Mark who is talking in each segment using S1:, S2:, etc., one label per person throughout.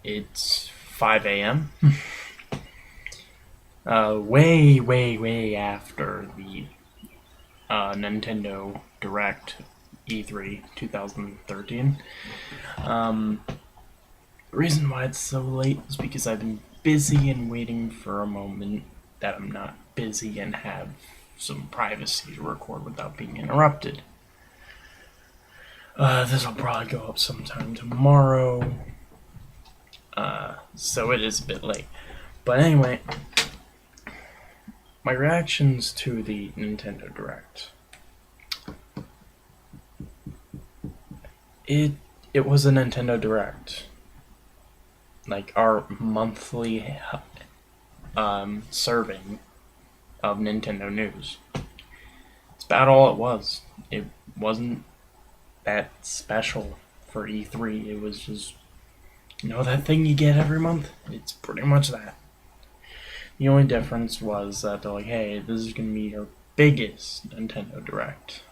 S1: It's 5 a.m. Way after the Nintendo Direct E3 2013. The reason why it's so late is because I've been busy and waiting for a moment that I'm not busy and have some privacy to record without being interrupted. This will probably go up sometime tomorrow. So it is a bit late. But anyway, my reactions to the Nintendo Direct. It was a Nintendo Direct. Like our monthly serving of Nintendo news. It's about all it was. It wasn't that special for E3. It was just, that thing you get every month? It's pretty much that. The only difference was that they're like, hey, this is going to be your biggest Nintendo Direct.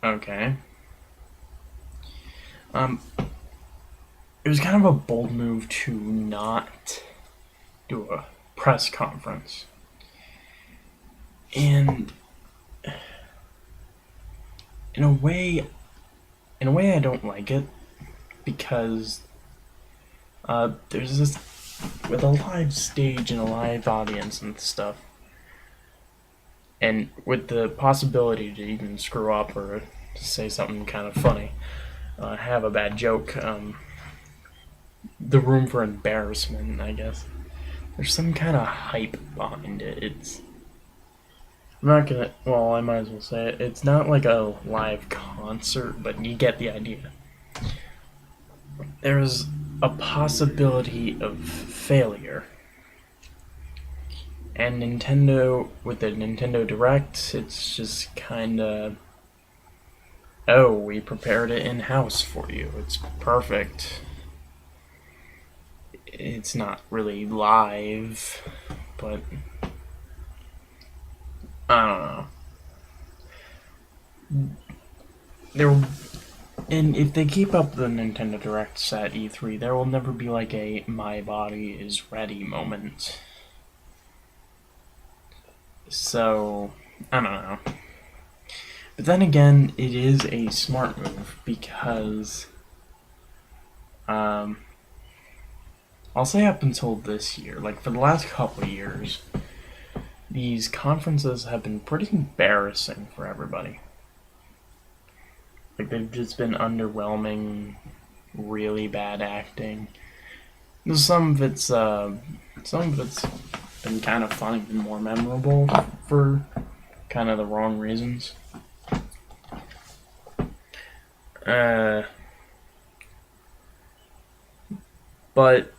S1: Okay. It was kind of a bold move to not do a press conference. And in a way I don't like it, because there's this, with a live stage and a live audience and stuff, and with the possibility to even screw up or to say something kind of funny, have a bad joke, the room for embarrassment, I guess. There's some kind of hype behind it. I'm not gonna, well, I might as well say it. It's not like a live concert, but you get the idea. There's a possibility of failure. And Nintendo, with the Nintendo Direct, it's just kinda, oh, we prepared it in-house for you. It's perfect. It's not really live, but I don't know. And if they keep up the Nintendo Directs at E3, there will never be like a "my body is ready" moment. So, I don't know. But then again, it is a smart move because, I'll say up until this year, like for the last couple of years, these conferences have been pretty embarrassing for everybody. Like, they've just been underwhelming, really bad acting. Some of it's been kind of funny and more memorable for kind of the wrong reasons. But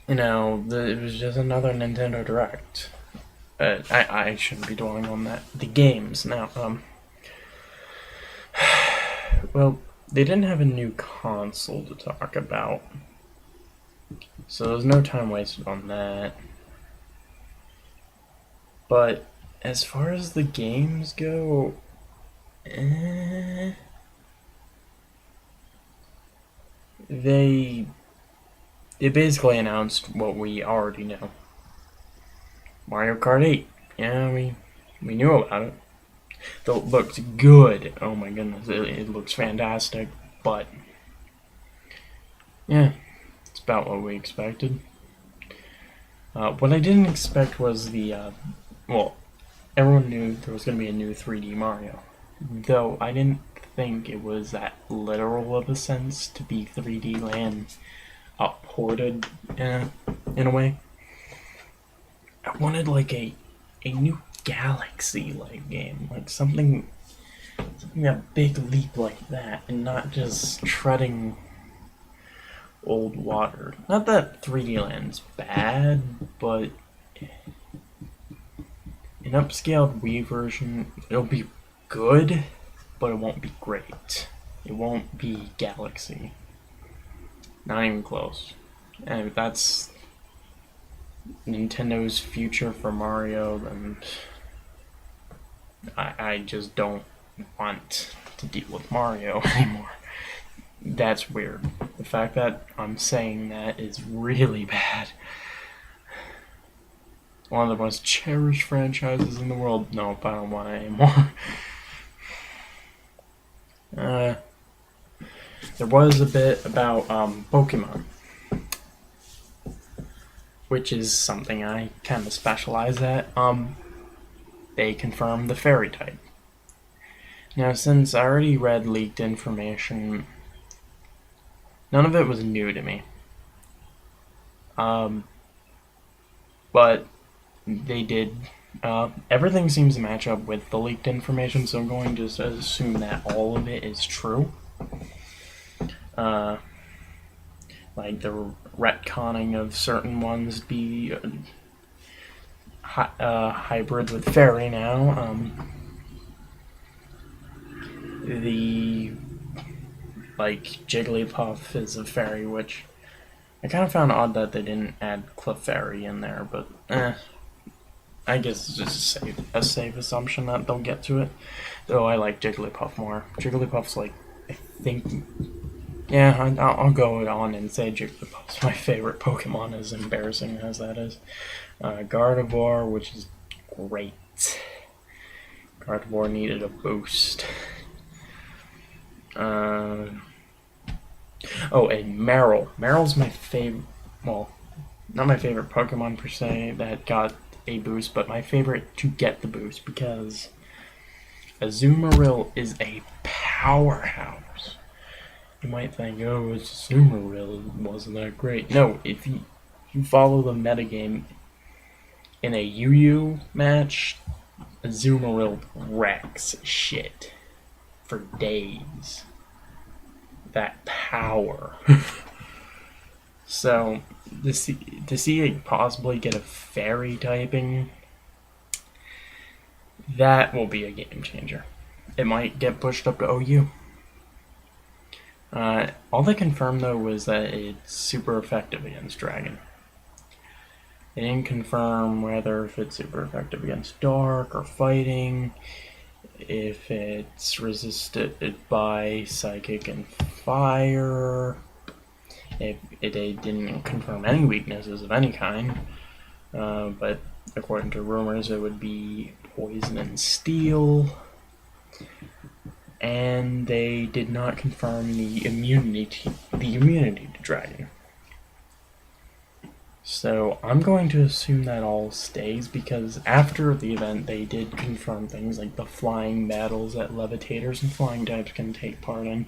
S1: it was just another Nintendo Direct. I shouldn't be dwelling on that. The games now. Well, they didn't have a new console to talk about, so there's no time wasted on that. But as far as the games go, they basically announced what we already know. Mario Kart 8. Yeah, we knew about it. Though it looks good. Oh my goodness, it looks fantastic. But yeah, it's about what we expected. What I didn't expect was well, everyone knew there was going to be a new 3D Mario. Though I didn't think it was that literal of a sense to be 3D Land ported in a way. I wanted like a new Galaxy-like game, like something a big leap like that, and not just treading old water. Not that 3D Land's bad, but an upscaled Wii version, it'll be good, but it won't be great. It won't be Galaxy. Not even close. And if that's Nintendo's future for Mario, then I just don't want to deal with Mario anymore. That's weird. The fact that I'm saying that is really bad. One of the most cherished franchises in the world. Nope, I don't want it anymore. There was a bit about Pokemon, which is something I kind of specialize at. They confirmed the fairy type. Now, since I already read leaked information, none of it was new to me. But they did. Everything seems to match up with the leaked information, so I'm going to assume that all of it is true. Like the retconning of certain ones be hybrids with fairy now. The Jigglypuff is a fairy, which I kind of found odd that they didn't add Clefairy in there, but I guess it's just a safe assumption that they'll get to it. Though I like Jigglypuff more. Jigglypuff's I think, yeah, I'll go on and say Jigglypuff's my favorite Pokemon, as embarrassing as that is. Gardevoir, which is great. Gardevoir needed a boost. Oh, and Marill. Marill's my favorite, well, not my favorite Pokemon per se that got a boost, but my favorite to get the boost because Azumarill is a powerhouse. You might think, oh, it's Azumarill, it wasn't that great. No, if you follow the metagame in a UU match, Azumarill wrecks shit for days. That power. So to see it possibly get a fairy typing, that will be a game changer. It might get pushed up to OU. All they confirmed though was that it's super effective against Dragon. They didn't confirm whether if it's super effective against Dark or Fighting, if it's resisted by Psychic and Fire, if they didn't confirm any weaknesses of any kind, but according to rumors it would be Poison and Steel, and they did not confirm the immunity to Dragon. So I'm going to assume that all stays because after the event they did confirm things like the flying battles that levitators and flying types can take part in.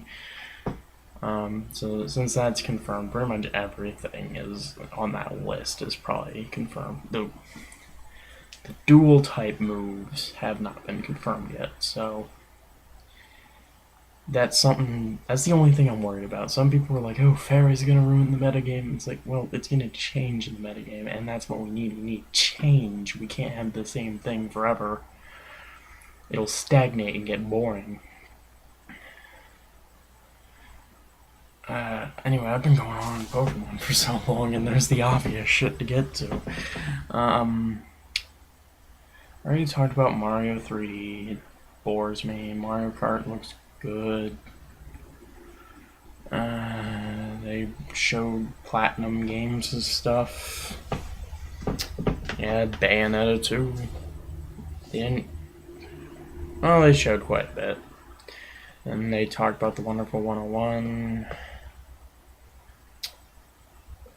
S1: So since that's confirmed, pretty much everything is on that list is probably confirmed. The dual type moves have not been confirmed yet, so that's the only thing I'm worried about. Some people are like, oh, Fairy's gonna ruin the metagame. It's like, well, it's gonna change the metagame, and that's what we need. We need change. We can't have the same thing forever. It'll stagnate and get boring. Anyway, I've been going on Pokemon for so long, and there's the obvious shit to get to. I already talked about Mario 3D. It bores me. Mario Kart looks good. They showed Platinum games and stuff. Yeah, Bayonetta 2. They showed quite a bit. And they talked about the Wonderful 101.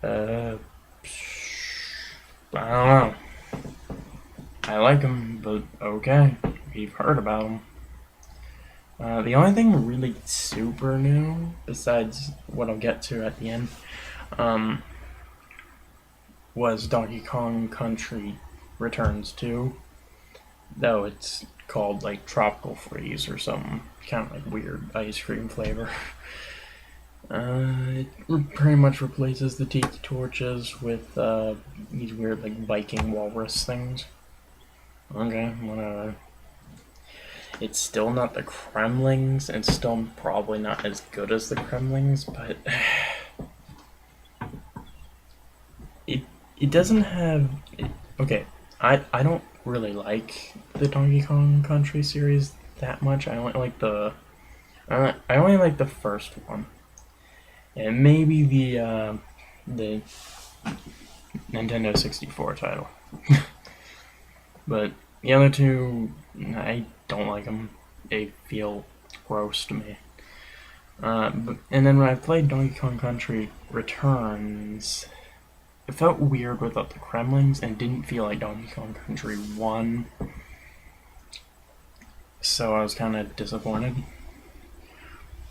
S1: I don't know. I like them, but okay. We've heard about them. The only thing really super new, besides what I'll get to at the end, was Donkey Kong Country Returns 2. Though it's called Tropical Freeze or something, kind of weird ice cream flavor. It pretty much replaces the Tiki Torches with these weird Viking walrus things. Okay, whatever. It's still not the Kremlings, and still probably not as good as the Kremlings, but it doesn't have... Okay, I don't really like the Donkey Kong Country series that much. I only like the first one. and maybe the Nintendo 64 title. But the other two, I don't like them. They feel gross to me. And then when I played Donkey Kong Country Returns, it felt weird without the Kremlings and didn't feel like Donkey Kong Country 1. So I was kind of disappointed.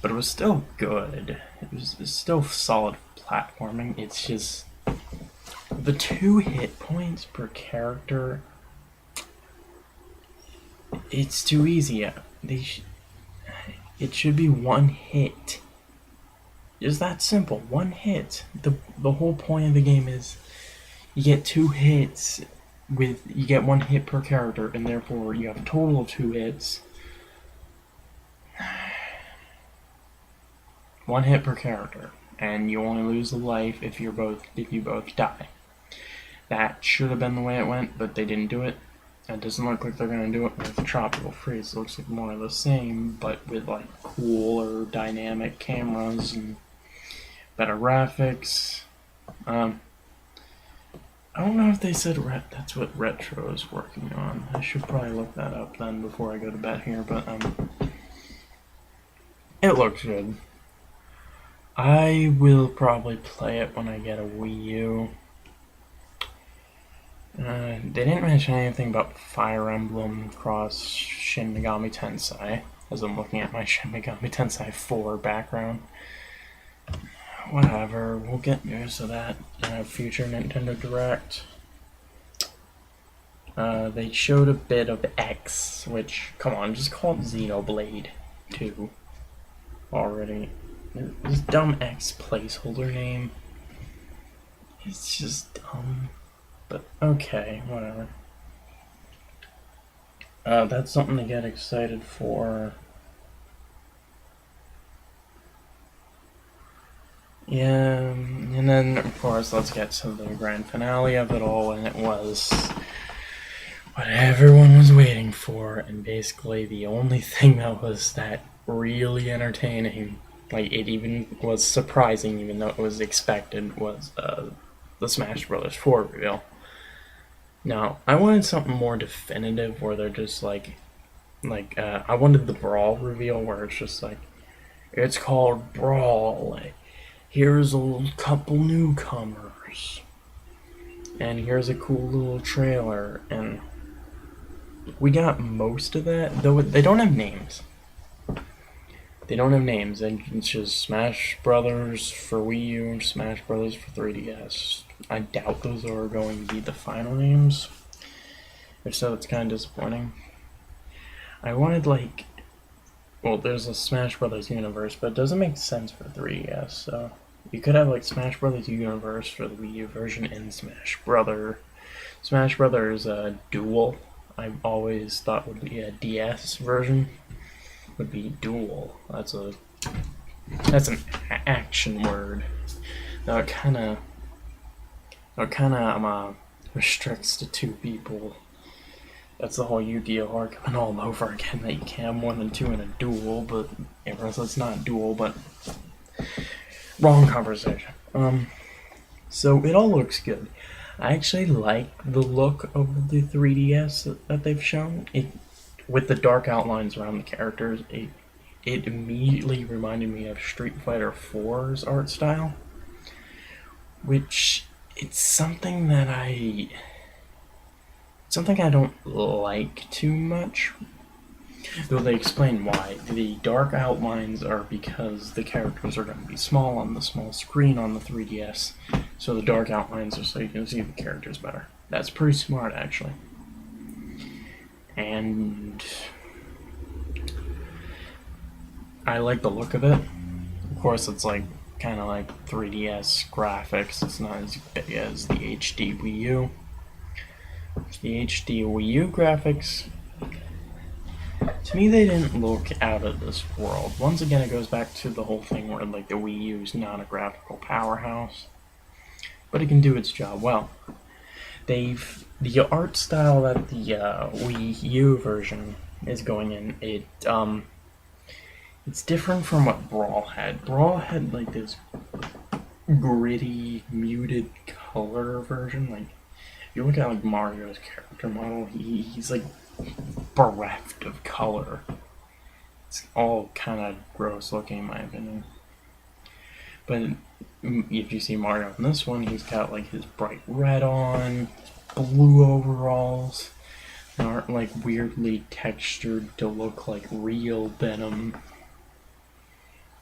S1: But it was still good. It was still solid platforming. It's just the 2 hit points per character. It's too easy. It should be 1 hit. It's that simple. 1 hit. The whole point of the game is you get 2 hits you get 1 hit per character, and therefore you have a total of 2 hits. 1 hit per character, and you only lose a life if you both die. That should have been the way it went, but they didn't do it. It doesn't look like they're gonna do it with Tropical Freeze. It looks like more of the same, but with like cooler dynamic cameras and better graphics. I don't know if they said that's what Retro is working on. I should probably look that up then before I go to bed here, but it looks good. I will probably play it when I get a Wii U. They didn't mention anything about Fire Emblem Cross Shin Megami Tensei, as I'm looking at my Shin Megami Tensei 4 background. Whatever, we'll get news of that in a future Nintendo Direct. They showed a bit of X, which, come on, just call it Xenoblade 2 already. This dumb X placeholder name. It's just dumb. But okay, whatever. That's something to get excited for. Yeah, and then of course let's get to the grand finale of it all, and it was what everyone was waiting for, and basically the only thing that was that really entertaining, like it even was surprising even though it was expected, was the Smash Bros. 4 reveal. Now, I wanted something more definitive where they're just like I wanted the Brawl reveal where it's just like, it's called Brawl, here's a couple newcomers, and here's a cool little trailer, and we got most of that, though they don't have names. They don't have names, and it's just Smash Brothers for Wii U, Smash Brothers for 3DS. I doubt those are going to be the final names. If so, it's kind of disappointing. I wanted there's a Smash Brothers universe, but it doesn't make sense for 3DS, so you could have Smash Brothers universe for the Wii U version and Smash Brothers Duel. I always thought would be a DS version. Would be Duel. That's an action word. Now it kind of restricts to 2 people. That's the whole Yu-Gi-Oh! Argument all over again, that you can't have more than 2 in a duel, but it's not a duel, but wrong conversation. So it all looks good. I actually like the look of the 3DS that they've shown. With the dark outlines around the characters, it immediately reminded me of Street Fighter 4's art style, which it's something I don't like too much, though they explain why. The dark outlines are because the characters are going to be small on the small screen on the 3DS, so the dark outlines are so you can see the characters better. That's pretty smart, actually. And I like the look of it. Of course, it's kind of like 3DS graphics. It's not as big as the HD Wii U. The HD Wii U graphics, to me, they didn't look out of this world. Once again, it goes back to the whole thing where the Wii U is not a graphical powerhouse, but it can do its job well. The art style that the Wii U version is going in, it's different from what Brawl had. Brawl had this gritty, muted color version. Like, if you look at like Mario's character model, he's like bereft of color. It's all kind of gross looking, in my opinion. But if you see Mario in this one, he's got like his bright red on, blue overalls. They aren't like weirdly textured to look like real Venom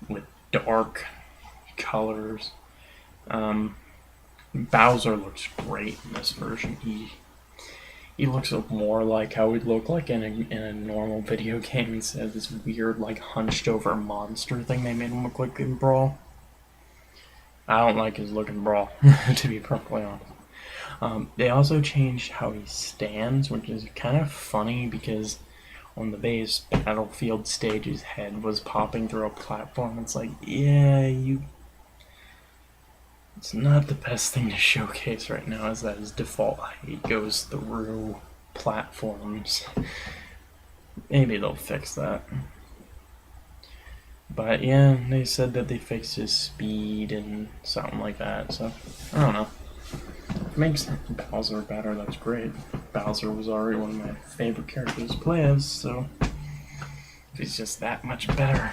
S1: with dark colors. Bowser looks great in this version. He looks more like how he'd look like in a normal video game instead of this weird like hunched over monster thing they made him look like in Brawl. I don't like his look in Brawl, to be perfectly honest. They also changed how he stands, which is kind of funny because on the base Battlefield stage his head was popping through a platform. It's like, yeah, it's not the best thing to showcase right now, is that his default height goes through platforms. Maybe they'll fix that. But yeah, they said that they fixed his speed and something like that, so I don't know. If it makes Bowser better, that's great. Bowser was already one of my favorite characters to play as, so if he's just that much better.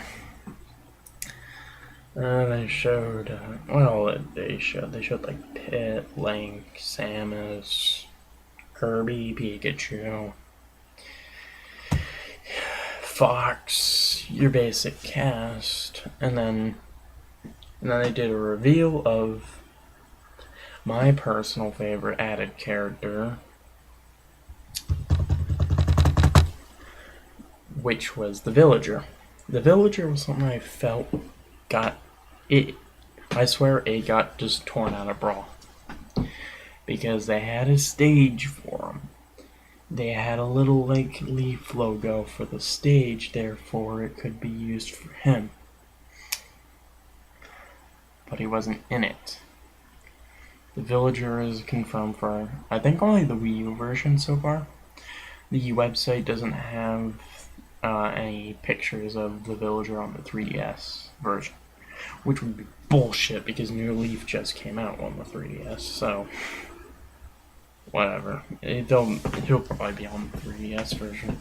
S1: They showed, they showed like Pit, Link, Samus, Kirby, Pikachu, Fox, your basic cast, and then they did a reveal of my personal favorite added character, which was the Villager. The Villager was something I felt I swear it got just torn out of Brawl. Because they had a stage for him. They had a little like leaf logo for the stage, therefore it could be used for him. But he wasn't in it. The Villager is confirmed for, I think, only the Wii U version so far. The website doesn't have any pictures of the Villager on the 3DS version, which would be bullshit because New Leaf just came out on the 3DS, so whatever. He'll probably be on the 3DS version,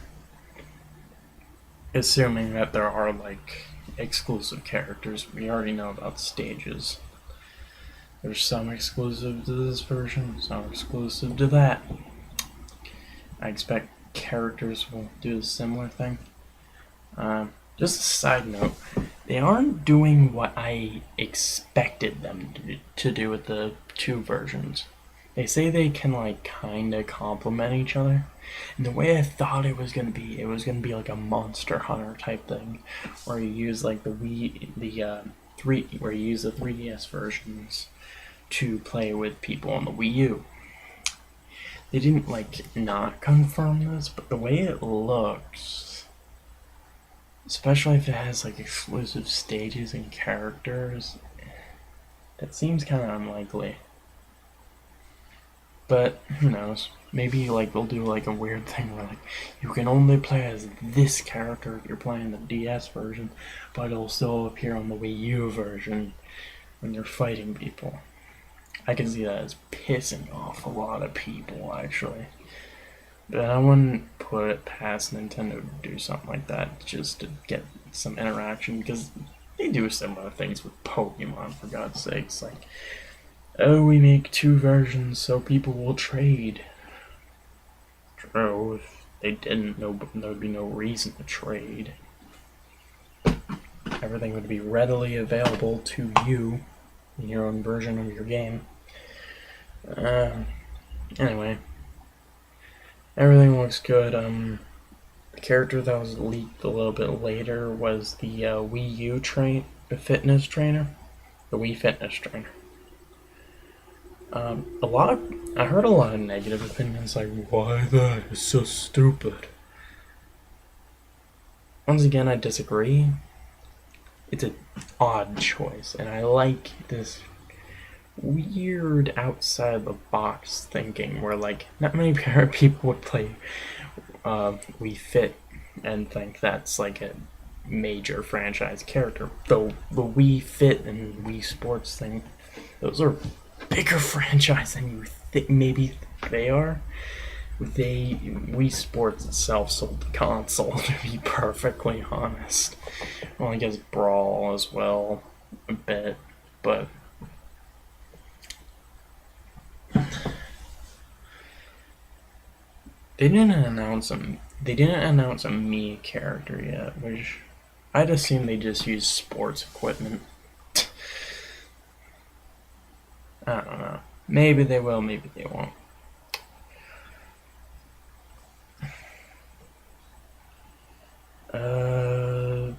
S1: assuming that there are like exclusive characters. We already know about stages. There's some exclusive to this version, some exclusive to that. I expect characters will do a similar thing. Just a side note, they aren't doing what I expected them to do with the two versions. They say they can like kinda complement each other. And the way I thought it was gonna be like a Monster Hunter type thing, where you use like where you use the 3DS versions to play with people on the Wii U. They didn't like not confirm this, but the way it looks, especially if it has like exclusive stages and characters, that seems kind of unlikely. But who knows? Maybe like they'll do like a weird thing where like you can only play as this character if you're playing the DS version, but it'll still appear on the Wii U version when you're fighting people. I can see that as pissing off a lot of people, actually. But I wouldn't put it past Nintendo to do something like that just to get some interaction, because they do similar things with Pokemon, for God's sakes. Like, oh, we make two versions so people will trade. True, if they didn't, there would be no reason to trade. Everything would be readily available to you in your own version of your game. Anyway, everything looks good. The character that was leaked a little bit later was the Wii U fitness trainer, the Wii Fitness Trainer. I heard a lot of negative opinions, like, why that is so stupid. Once again, I disagree. It's an odd choice, and I like this weird outside the box thinking where like not many people would play Wii Fit and think that's like a major franchise character, though the Wii Fit and Wii Sports thing Those are bigger franchise than you think maybe they are. Wii Sports itself sold the console, to be perfectly honest. Well, I guess Brawl as well, a bit, but they didn't announce a Mii character yet, which I'd assume they just use sports equipment. I don't know. Maybe they will, maybe they won't.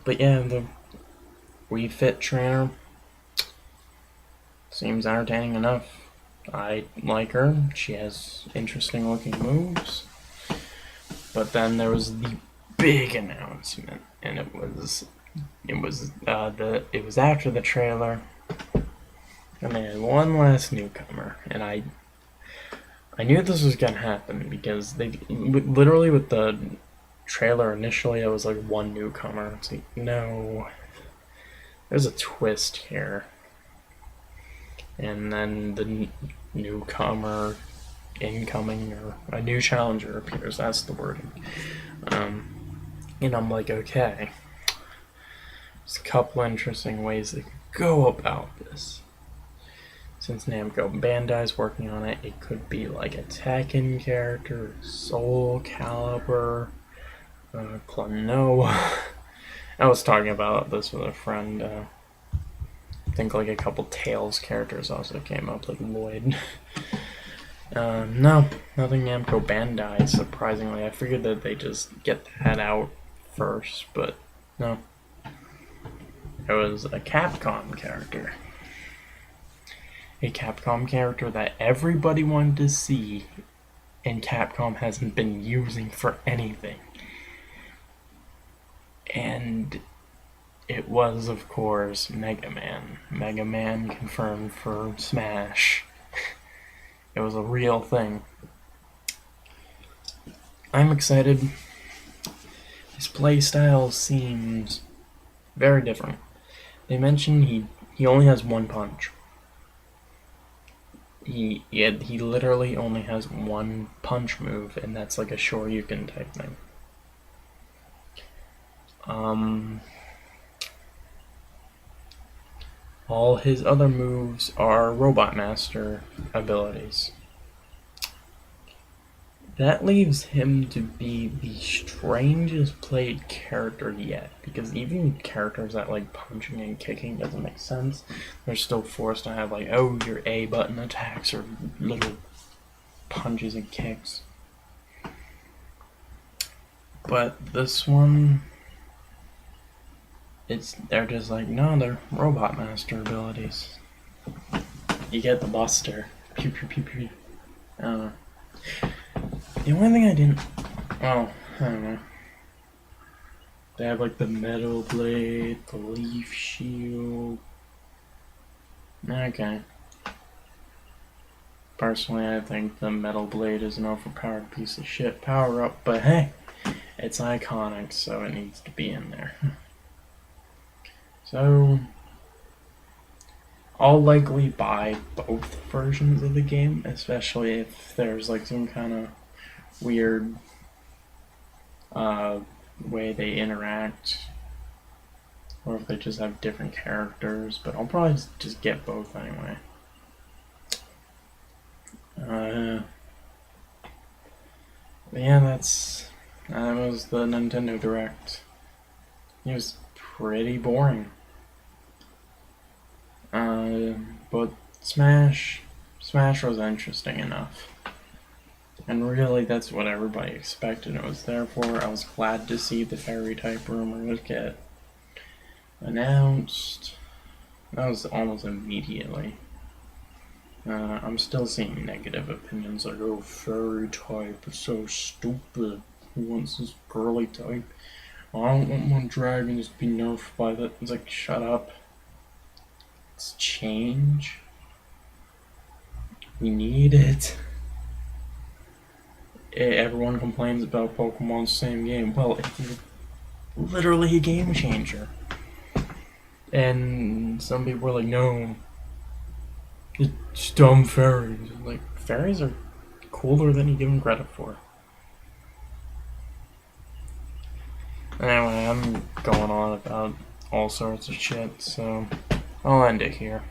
S1: But yeah, the Wii Fit trainer seems entertaining enough. I like her. She has interesting looking moves. But then there was the big announcement, and it was after the trailer, and they had one last newcomer, and I knew this was gonna happen because they literally with the trailer initially it was like one newcomer. It's like, no, there's a twist here, and then the newcomer incoming or a new challenger appears. That's the wording. And I'm like, okay, there's a couple interesting ways they could go about this. Since Namco Bandai's working on it, it could be like a Tekken character, Soul Calibur, Klonoa. I was talking about this with a friend. I think like a couple Tails characters also came up, like Lloyd. No, nothing Namco Bandai, surprisingly. I figured that they just get that out first, but no. It was a Capcom character. A Capcom character that everybody wanted to see, and Capcom hasn't been using for anything. And it was, of course, Mega Man. Mega Man confirmed for Smash. It was a real thing. I'm excited. His playstyle seems very different. They mentioned he only has one punch. He literally only has one punch move, and that's like a Shoryuken type thing. All his other moves are Robot Master abilities. That leaves him to be the strangest played character yet, because even characters that like punching and kicking doesn't make sense. They're still forced to have like, oh, your A button attacks or little punches and kicks. But this one, they're just like, no, they're Robot Master abilities. You get the Buster. Pew pew pew pew. I don't know. The only thing I didn't... Oh, I don't know. They have like the Metal Blade, the Leaf Shield. Okay. Personally, I think the Metal Blade is an overpowered piece of shit power-up, but hey, it's iconic, so it needs to be in there. So, I'll likely buy both versions of the game, especially if there's like some kind of weird way they interact, or if they just have different characters, but I'll probably just get both anyway. Yeah, that was the Nintendo Direct. It was pretty boring. But Smash was interesting enough. And really, that's what everybody expected it was there for. I was glad to see the fairy type rumors get announced. That was almost immediately. I'm still seeing negative opinions like, oh, fairy type is so stupid. Who wants this girly type? I don't want my dragons to be nerfed by that. It's like, shut up. It's change. We need it. Everyone complains about Pokemon's same game. Well, it's literally a game changer. And some people were like, no, It's dumb fairies. Like, fairies are cooler than you give them credit for. Anyway, I'm going on about all sorts of shit, so I'll end it here.